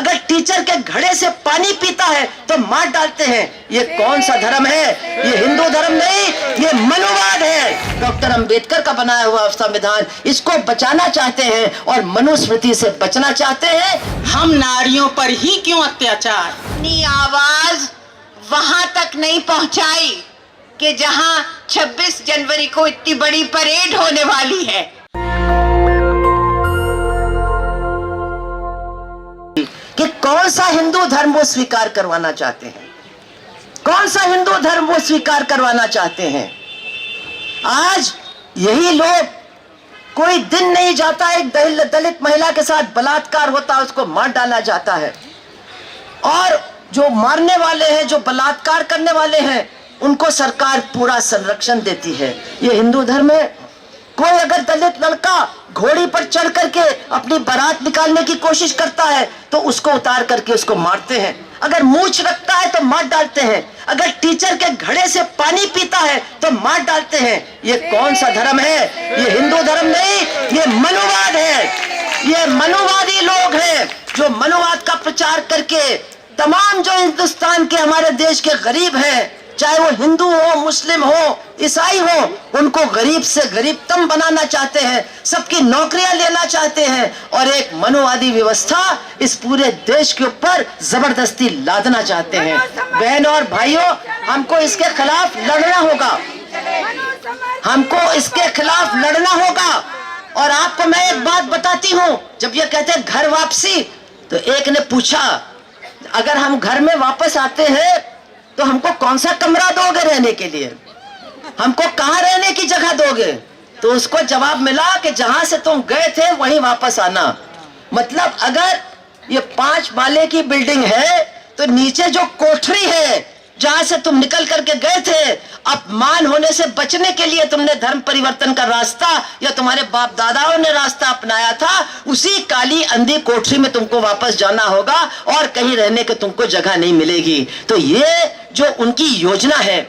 अगर टीचर के घड़े से पानी पीता है तो मार डालते हैं। ये कौन सा धर्म है? ये हिंदू धर्म नहीं, ये मनुवाद है। डॉक्टर अंबेडकर का बनाया हुआ संविधान, इसको बचाना चाहते हैं और मनुस्मृति से बचना चाहते हैं। हम नारियों पर ही क्यों अत्याचार? अपनी आवाज वहां तक नहीं पहुंचाई कि जहां 26 जनवरी को इतनी बड़ी परेड होने वाली है। कि कौन सा हिंदू धर्म वो स्वीकार करवाना चाहते हैं, कौन सा हिंदू धर्म वो स्वीकार करवाना चाहते हैं। आज यही लोग, कोई दिन नहीं जाता एक दलित महिला के साथ बलात्कार होता है, उसको मार डाला जाता है। और जो मारने वाले हैं, जो बलात्कार करने वाले हैं, उनको सरकार पूरा संरक्षण देती है। ये हिंदू धर्म है। कोई अगर दलित लड़का घोड़ी पर चढ़ करके अपनी बारात निकालने की कोशिश करता है तो उसको उतार करके उसको मारते हैं। अगर मूंछ रखता है तो मार डालते हैं। अगर टीचर के घड़े से पानी पीता है तो मार डालते हैं। ये कौन सा धर्म है? ये हिंदू धर्म नहीं, ये मनुवाद है। ये मनुवादी लोग हैं जो मनुवाद का प्रचार करके तमाम जो हिंदुस्तान के, हमारे देश के गरीब हैं, चाहे वो हिंदू हो, मुस्लिम हो, ईसाई हो, उनको गरीब से गरीबतम बनाना चाहते हैं, सबकी नौकरियां लेना चाहते हैं और एक मनुवादी व्यवस्था इस पूरे देश के ऊपर जबरदस्ती लादना चाहते हैं। बहनों और भाइयों, हमको इसके खिलाफ लड़ना होगा, हमको इसके खिलाफ लड़ना होगा। और आपको मैं एक बात बताती हूँ, जब ये कहते हैं घर वापसी, तो एक ने पूछा अगर हम घर में वापस आते हैं तो हमको कौन सा कमरा दोगे रहने के लिए, हमको कहाँ रहने की जगह दोगे? तो उसको जवाब मिला कि जहां से तुम गए थे वहीं वापस आना। मतलब अगर ये 5 माले की बिल्डिंग है तो नीचे जो कोठरी है जहां से तुम निकल करके गए थे, अपमान होने से बचने के लिए तुमने धर्म परिवर्तन का रास्ता या तुम्हारे बाप दादाओं ने रास्ता अपनाया था, उसी काली अंधी कोठरी में तुमको वापस जाना होगा और कहीं रहने के तुमको जगह नहीं मिलेगी। तो ये जो उनकी योजना है,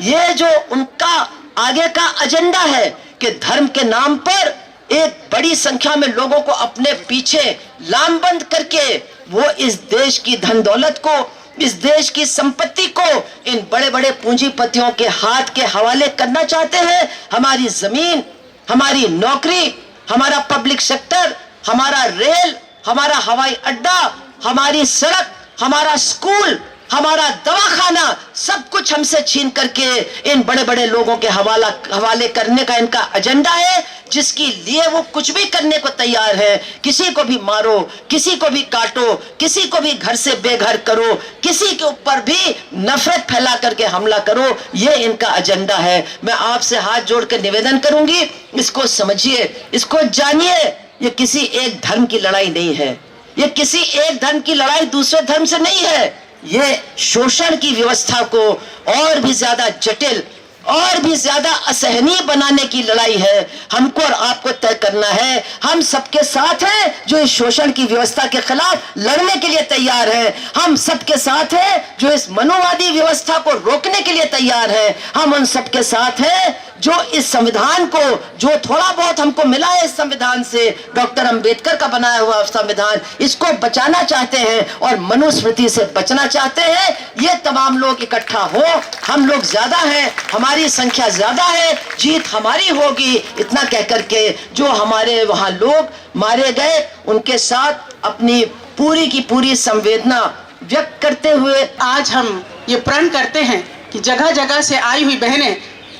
ये जो उनका आगे का एजेंडा है कि धर्म के नाम पर एक बड़ी संख्या में लोगों को अपने पीछे लामबंद करके वो इस देश की धन दौलत को, इस देश की संपत्ति को इन बड़े बड़े पूंजीपतियों के हाथ के हवाले करना चाहते हैं। हमारी जमीन, हमारी नौकरी, हमारा पब्लिक सेक्टर, हमारा रेल, हमारा हवाई अड्डा, हमारी सड़क, हमारा स्कूल, हमारा दवाखाना, सब कुछ हमसे छीन करके इन बड़े बड़े लोगों के हवाले करने का इनका एजेंडा है, जिसके लिए वो कुछ भी करने को तैयार है। किसी को भी मारो, किसी को भी काटो, किसी को भी घर से बेघर करो, किसी के ऊपर भी नफरत फैला करके हमला करो, ये इनका एजेंडा है। मैं आपसे हाथ जोड़ के निवेदन करूंगी, इसको समझिए, इसको जानिए। ये किसी एक धर्म की लड़ाई नहीं है, ये किसी एक धर्म की लड़ाई दूसरे धर्म से नहीं है। ये शोषण की व्यवस्था को और भी ज्यादा जटिल और भी ज्यादा असहनीय बनाने की लड़ाई है। हमको और आपको तय करना है, हम सबके साथ हैं जो इस शोषण की व्यवस्था के खिलाफ लड़ने के लिए तैयार है। हम सबके साथ हैं जो इस मनुवादी व्यवस्था को रोकने के लिए तैयार है। हम उन सबके साथ हैं जो इस संविधान को, जो थोड़ा बहुत हमको मिला है इस संविधान से, डॉक्टर अंबेडकर का बनाया हुआ संविधान, इसको बचाना चाहते हैं और मनुस्मृति से बचना चाहते हैं। ये तमाम लोग इकट्ठा हो, हम लोग ज्यादा हैं, हमारी संख्या ज्यादा है, जीत हमारी होगी, इतना कहकर के जो हमारे वहां लोग मारे गए उनके साथ अपनी पूरी की पूरी संवेदना व्यक्त करते हुए आज हम ये प्रण करते हैं कि जगह जगह से आई हुई बहनें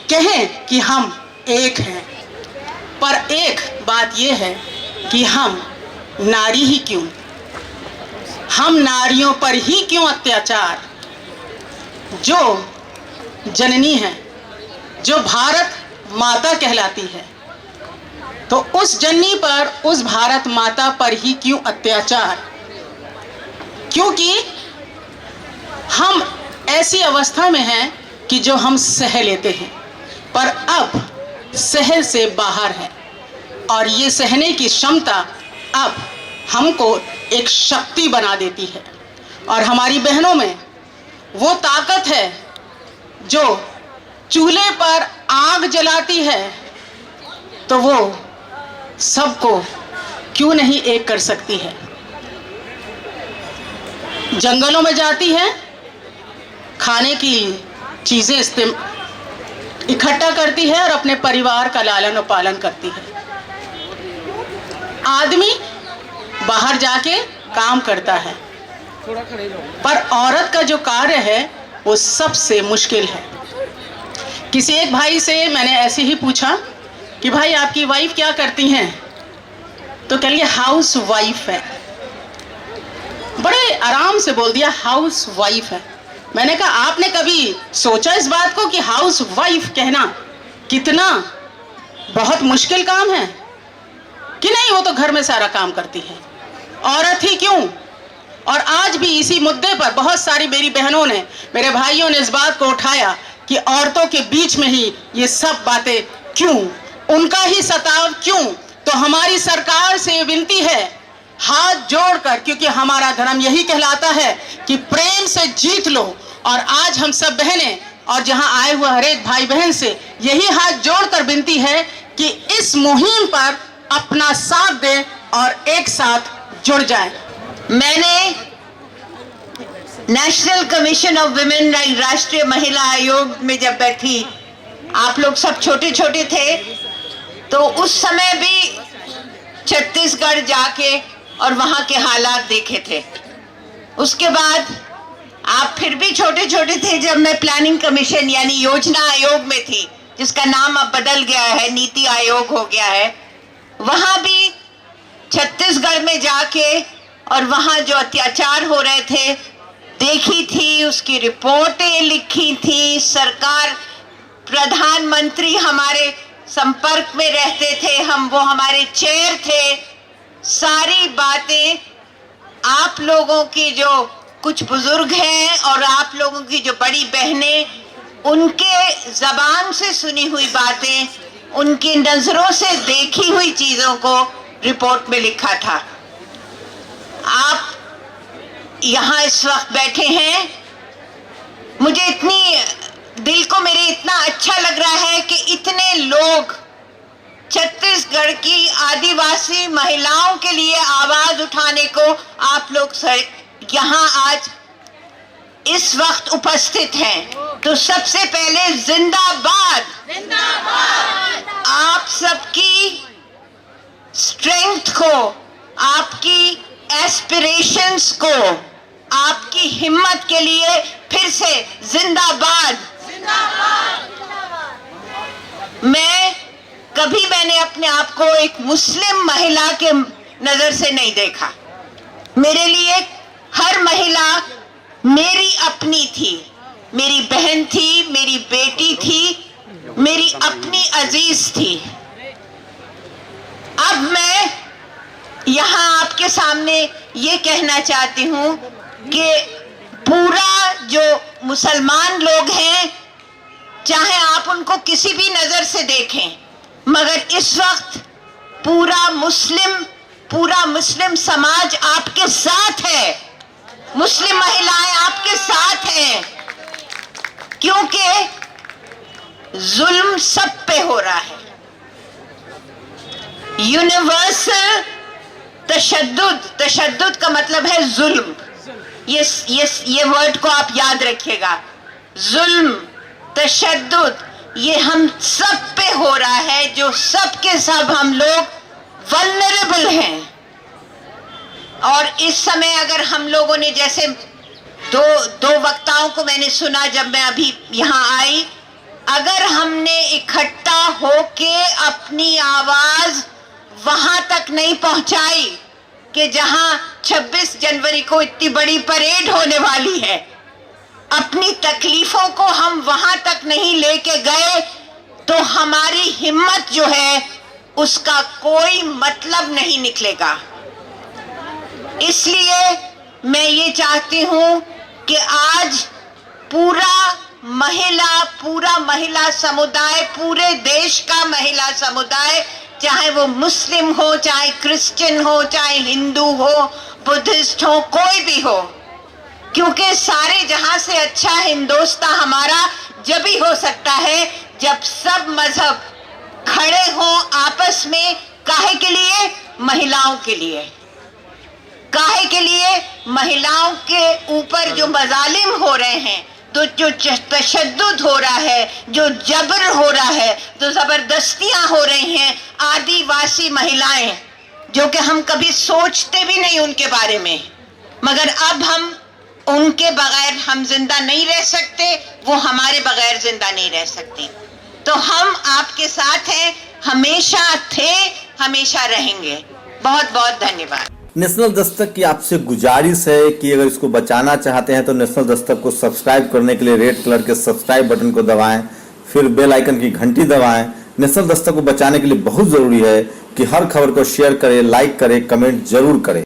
कहें कि हम एक हैं। पर एक बात यह है कि हम नारी ही क्यों, हम नारियों पर ही क्यों अत्याचार? जो जननी है, जो भारत माता कहलाती है, तो उस जननी पर, उस भारत माता पर ही क्यों अत्याचार? क्योंकि हम ऐसी अवस्था में हैं कि जो हम सह लेते हैं, पर अब सहल से बाहर है और ये सहने की क्षमता अब हमको एक शक्ति बना देती है। और हमारी बहनों में वो ताकत है जो चूल्हे पर आग जलाती है तो वो सबको क्यों नहीं एक कर सकती है। जंगलों में जाती है, खाने की चीज़ें इकट्ठा करती है और अपने परिवार का लालन और पालन करती है। आदमी बाहर जाके काम करता है, पर औरत का जो कार्य है वो सबसे मुश्किल है। किसी एक भाई से मैंने ऐसे ही पूछा कि भाई आपकी वाइफ क्या करती हैं, तो कह लिया हाउस वाइफ है। बड़े आराम से बोल दिया हाउस वाइफ है। मैंने कहा आपने कभी सोचा इस बात को कि हाउस वाइफ कहना कितना बहुत मुश्किल काम है? कि नहीं, वो तो घर में सारा काम करती है, औरत ही क्यों। और आज भी इसी मुद्दे पर बहुत सारी मेरी बहनों ने, मेरे भाइयों ने इस बात को उठाया कि औरतों के बीच में ही ये सब बातें क्यों, उनका ही सताव क्यों। तो हमारी सरकार से विनती है हाथ जोड़कर, क्योंकि हमारा धर्म यही कहलाता है कि प्रेम से जीत लो। और आज हम सब बहनें और जहां आए हुए हर एक भाई बहन से यही हाथ जोड़कर विनती है कि इस मुहिम पर अपना साथ दें और एक साथ जुड़ जाएं। मैंने national commission of women right, राष्ट्रीय महिला आयोग में जब बैठी, आप लोग सब छोटे छोटे थे, तो उस समय भी छत्तीसगढ़ जाके और वहां के हालात देखे थे। उसके बाद आप फिर भी छोटे छोटे थे जब मैं प्लानिंग कमीशन यानी योजना आयोग में थी, जिसका नाम अब बदल गया है, नीति आयोग हो गया है। वहां भी छत्तीसगढ़ में जाके और वहां जो अत्याचार हो रहे थे देखी थी, उसकी रिपोर्टें लिखी थी। सरकार, प्रधानमंत्री हमारे संपर्क में रहते थे, वो हमारे चेयर थे। सारी बातें आप लोगों की जो कुछ बुजुर्ग हैं और आप लोगों की जो बड़ी बहनें, उनके जबान से सुनी हुई बातें, उनकी नजरों से देखी हुई चीजों को रिपोर्ट में लिखा था। आप यहाँ इस वक्त बैठे हैं, मुझे दिल को मेरे इतना अच्छा लग रहा है कि इतने लोग छत्तीसगढ़ की आदिवासी महिलाओं के लिए आवाज उठाने को आप लोग यहाँ आज इस वक्त उपस्थित हैं। तो सबसे पहले जिंदाबाद, जिंदाबाद। आप सबकी स्ट्रेंथ को, आपकी एस्पिरेशंस को, आपकी हिम्मत के लिए फिर से जिंदाबाद, जिंदाबाद। मैंने अपने आप को एक मुस्लिम महिला के नजर से नहीं देखा। मेरे लिए हर महिला मेरी अपनी थी, मेरी बहन थी, मेरी बेटी थी, मेरी अपनी अजीज थी। अब मैं यहाँ आपके सामने ये कहना चाहती हूँ कि पूरा जो मुसलमान लोग हैं, चाहे आप उनको किसी भी नजर से देखें, मगर इस वक्त पूरा मुस्लिम समाज आपके साथ है, मुस्लिम महिलाएं आपके साथ हैं, क्योंकि जुल्म सब पे हो रहा है। यूनिवर्सल तशद्दुद का मतलब है जुल्म। ये वर्ड को आप याद रखिएगा। जुल्म, तशद्दुद, ये हम सब पे हो रहा है, जो सब के सब हम लोग वल्नरेबल हैं। और इस समय अगर हम लोगों ने, जैसे दो वक्ताओं को मैंने सुना जब मैं अभी यहाँ आई, अगर हमने इकट्ठा होके अपनी आवाज वहां तक नहीं पहुंचाई कि जहां 26 जनवरी को इतनी बड़ी परेड होने वाली है, अपनी तकलीफों को हम वहां तक नहीं लेके गए, तो हमारी हिम्मत जो है उसका कोई मतलब नहीं निकलेगा। इसलिए मैं ये चाहती हूं कि आज पूरा महिला समुदाय, पूरे देश का महिला समुदाय, चाहे वो मुस्लिम हो, चाहे क्रिश्चियन हो, चाहे हिंदू हो, बुद्धिस्ट हो, कोई भी हो, क्योंकि सारे जहां से अच्छा हिंदुस्तान हमारा जब ही हो सकता है जब सब मजहब खड़े हों आपस में। काहे के लिए? महिलाओं के लिए। काहे के लिए? महिलाओं के ऊपर जो मजालिम हो रहे हैं, तो जो तशद्दुद हो रहा है, जो जबर हो रहा है, जो जबरदस्तियां हो रही हैं, आदिवासी महिलाएं जो कि हम कभी सोचते भी नहीं उनके बारे में, मगर अब हम उनके बगैर हम जिंदा नहीं रह सकते, वो हमारे बगैर जिंदा नहीं रह सकती। तो हम आपके साथ हैं, हमेशा थे, हमेशा रहेंगे। बहुत बहुत धन्यवाद। नेशनल दस्तक की आपसे गुजारिश है कि अगर इसको बचाना चाहते हैं तो नेशनल दस्तक को सब्सक्राइब करने के लिए रेड कलर के सब्सक्राइब बटन को दबाएं, फिर बेल आइकन की घंटी दबाएं। नेशनल दस्तक को बचाने के लिए बहुत जरूरी है कि हर खबर को शेयर करें, लाइक करें, कमेंट जरूर करें।